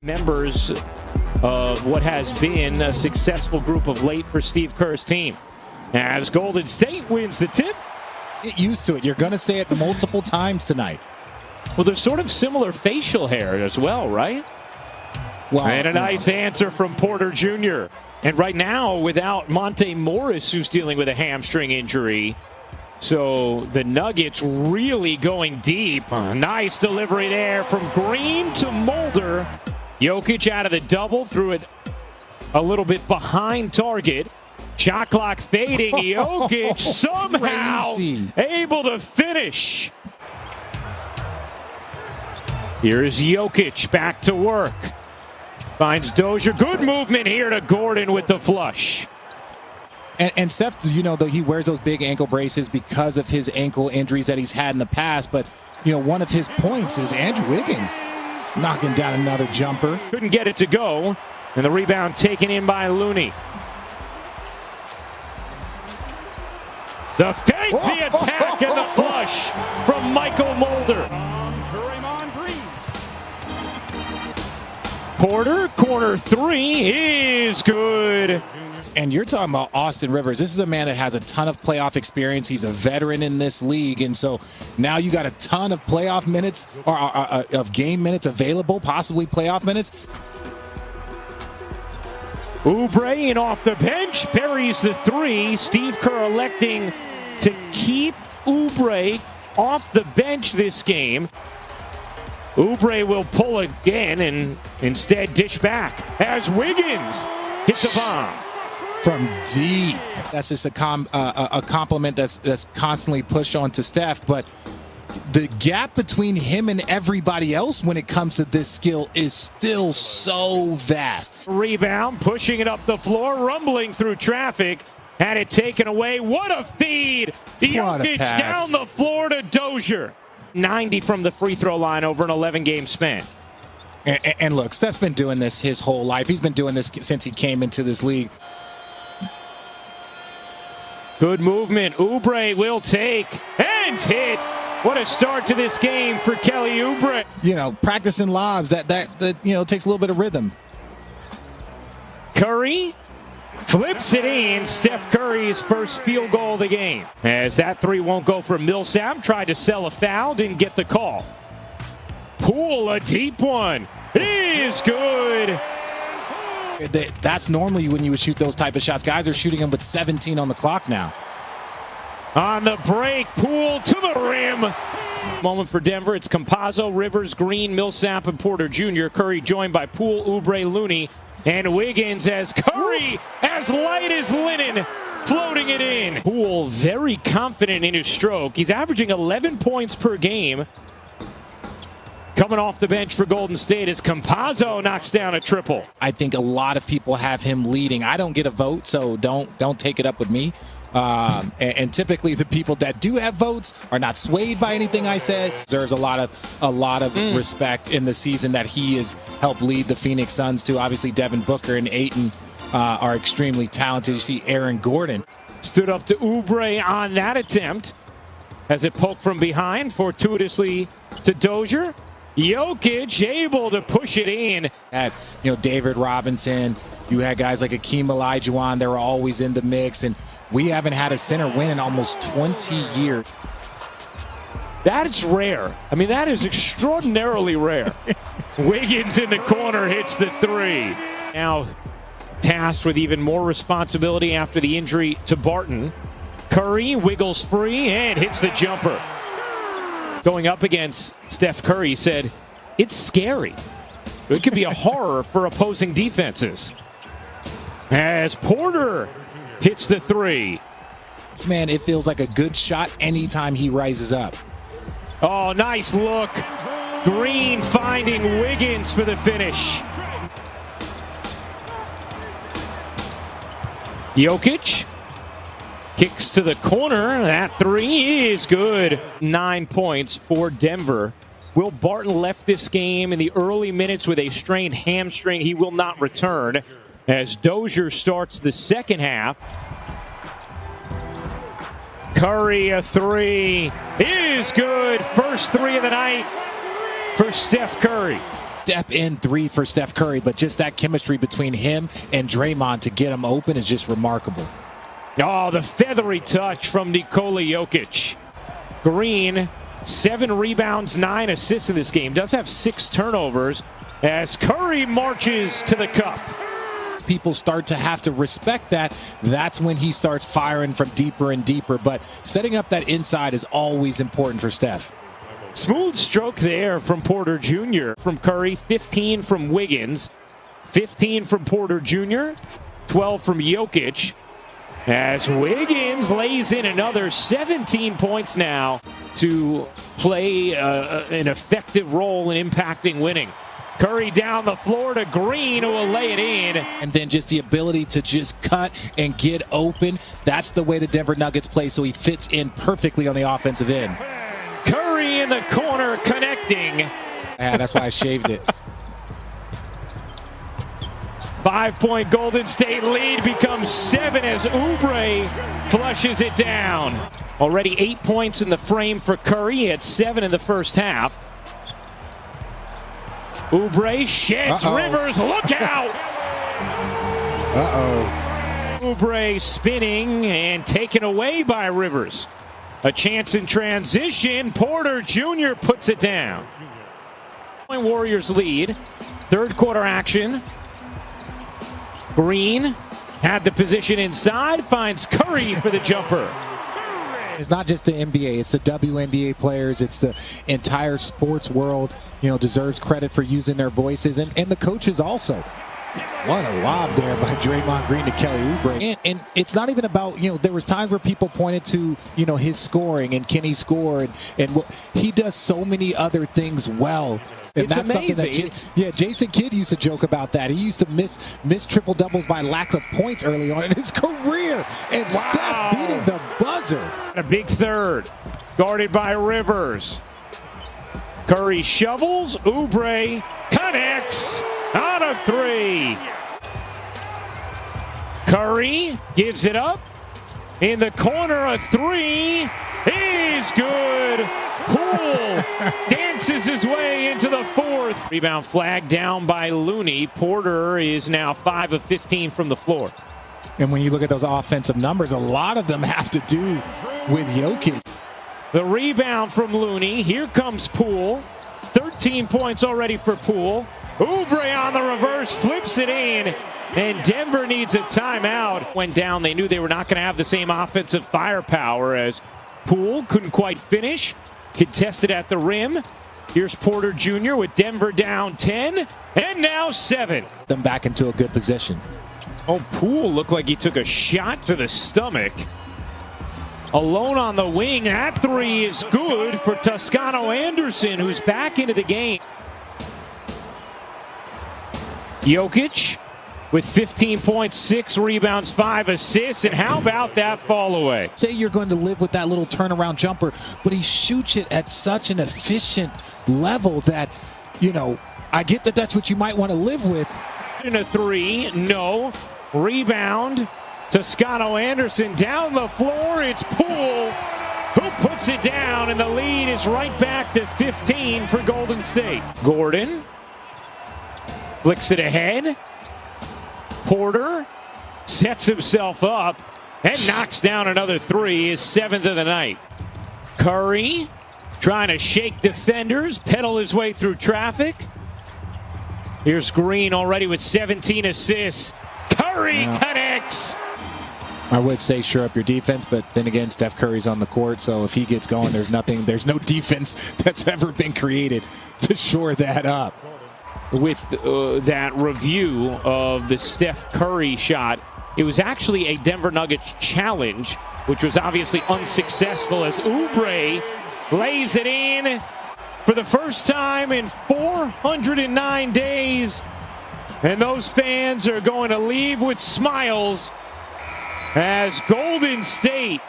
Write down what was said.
Members of what has been a successful group of late for Steve Kerr's team. As Golden State wins the tip. Get used to it. You're going to say it multiple times tonight. Well, there's sort of similar facial hair as well, right? Well, and a nice answer from Porter Jr. And right now, without Monte Morris, who's dealing with a hamstring injury. So the Nuggets really going deep. Nice delivery there from Green to Mulder. Jokic out of the double, threw it a little bit behind target. Shot clock fading. Jokic somehow able to finish. Here's Jokic back to work. Finds Dozier. Good movement here to Gordon with the flush. And Steph, you know, though he wears those big ankle braces because of his ankle injuries that he's had in the past. But, you know, one of his points is Andrew Wiggins knocking down another jumper. Couldn't get it to go. And the rebound taken in by Looney. The fake, the attack, and the flush from Michael Mulder. Porter, corner three is good. And you're talking about Austin Rivers. This is a man that has a ton of playoff experience. He's a veteran in this league. And so now you got a ton of playoff minutes or of game minutes available, possibly playoff minutes. Oubre in off the bench, buries the three. Steve Kerr electing to keep Oubre off the bench this game. Oubre will pull again and instead dish back as Wiggins hits a bomb. From deep. That's just a compliment that's constantly pushed onto Steph. But the gap between him and everybody else when it comes to this skill is still so vast. Rebound, pushing it up the floor, rumbling through traffic. Had it taken away. What a feed! Jokic down the floor to Dozier. 90 from the free throw line over an 11-game span. And look, Steph's been doing this his whole life. He's been doing this since he came into this league. Good movement. Oubre will take and hit. What a start to this game for Kelly Oubre. You know, practicing lobs, that you know, takes a little bit of rhythm. Curry flips it in. Steph Curry's first field goal of the game. As that three won't go for Millsap. Tried to sell a foul, didn't get the call. Poole, a deep one. Is good. That's normally when you would shoot those type of shots. Guys are shooting them with 17 on the clock now. On the break, Poole to the rim. Moment for Denver. It's Campazzo, Rivers, Green, Millsap, and Porter Jr. Curry joined by Poole, Oubre, Looney, and Wiggins as Curry, as light as linen, floating it in. Poole very confident in his stroke. He's averaging 11 points per game. Coming off the bench for Golden State as Campazzo knocks down a triple. I think a lot of people have him leading. I don't get a vote, so don't take it up with me. And typically the people that do have votes are not swayed by anything I said. There's a lot of respect in the season that he has helped lead the Phoenix Suns to. Obviously, Devin Booker and Ayton are extremely talented. You see Aaron Gordon. Stood up to Oubre on that attempt as it poked from behind fortuitously to Dozier. Jokic able to push it in. At, you know, David Robinson, you had guys like Akeem Olajuwon. They were always in the mix, and we haven't had a center win in almost 20 years. That is rare. I mean, that is extraordinarily rare. Wiggins in the corner hits the three. Now tasked with even more responsibility after the injury to Barton. Curry wiggles free and hits the jumper. Going up against Steph Curry, said, it's scary. It could be a horror for opposing defenses. As Porter hits the three. This man, it feels like a good shot anytime he rises up. Oh, nice look. Green finding Wiggins for the finish. Jokic kicks to the corner. That three is good. 9 points for Denver. Will Barton left this game in the early minutes with a strained hamstring. He will not return as Dozier starts the second half. Curry, a three is good. First three of the night for Steph Curry. step-in three for Steph Curry, but just that chemistry between him and Draymond to get him open is just remarkable. Oh, the feathery touch from Nikola Jokic. Green, 7 rebounds, 9 assists in this game. Does have 6 turnovers as Curry marches to the cup. People start to have to respect that. That's when he starts firing from deeper and deeper. But setting up that inside is always important for Steph. Smooth stroke there from Porter Jr. From Curry, 15 from Wiggins, 15 from Porter Jr., 12 from Jokic. As Wiggins lays in another 17 points now to play an effective role in impacting winning. Curry down the floor to Green, who will lay it in. And then just the ability to just cut and get open. That's the way the Denver Nuggets play, so he fits in perfectly on the offensive end. Curry in the corner connecting. Yeah, that's why I shaved it. 5-point Golden State lead becomes 7 as Oubre flushes it down. Already 8 points in the frame for Curry. He had 7 in the first half. Oubre sheds Rivers. Look out! Oubre spinning and taken away by Rivers. A chance in transition. Porter Jr. puts it down. Warriors lead. Third quarter action. Green had the position inside, finds Curry for the jumper. It's not just the NBA, it's the WNBA players, it's the entire sports world, deserves credit for using their voices, and the coaches also. What a lob there by Draymond Green to Kelly Oubre. And it's not even about, there was times where people pointed to, his scoring and can he score, and he does so many other things well. And it's that's amazing. Something that Jason Kidd used to joke about that. He used to miss triple doubles by lack of points early on in his career. And Steph beating the buzzer. A big third, guarded by Rivers. Curry shovels, Oubre connects out of 3. Curry gives it up in the corner. A 3 is good. Poole dances his way into the 4th. Rebound flag down by Looney. Porter is now 5 of 15 from the floor. And when you look at those offensive numbers, a lot of them have to do with Jokic. The rebound from Looney. Here comes Poole. 13 points already for Poole. Oubre on the reverse, flips it in, and Denver needs a timeout. Went down, they knew they were not going to have the same offensive firepower as Poole couldn't quite finish. Contested at the rim. Here's Porter Jr. with Denver down 10, and now 7. Them back into a good position. Oh, Poole looked like he took a shot to the stomach. Alone on the wing, that 3 is good for Toscano Anderson, who's back into the game. Jokic with 15 points, 6 rebounds, 5 assists, and how about that fall away? Say you're going to live with that little turnaround jumper, but he shoots it at such an efficient level that, I get that that's what you might want to live with. In a 3, no. Rebound, Toscano Anderson down the floor, it's Poole who puts it down, and the lead is right back to 15 for Golden State. Gordon flicks it ahead. Porter sets himself up and knocks down another 3, his 7th of the night. Curry trying to shake defenders, pedal his way through traffic. Here's Green already with 17 assists. Curry connects. I would say shore up your defense, but then again, Steph Curry's on the court, so if he gets going, there's no defense that's ever been created to shore that up. With that review of the Steph Curry shot, it was actually a Denver Nuggets challenge, which was obviously unsuccessful as Oubre lays it in for the first time in 409 days. And those fans are going to leave with smiles as Golden State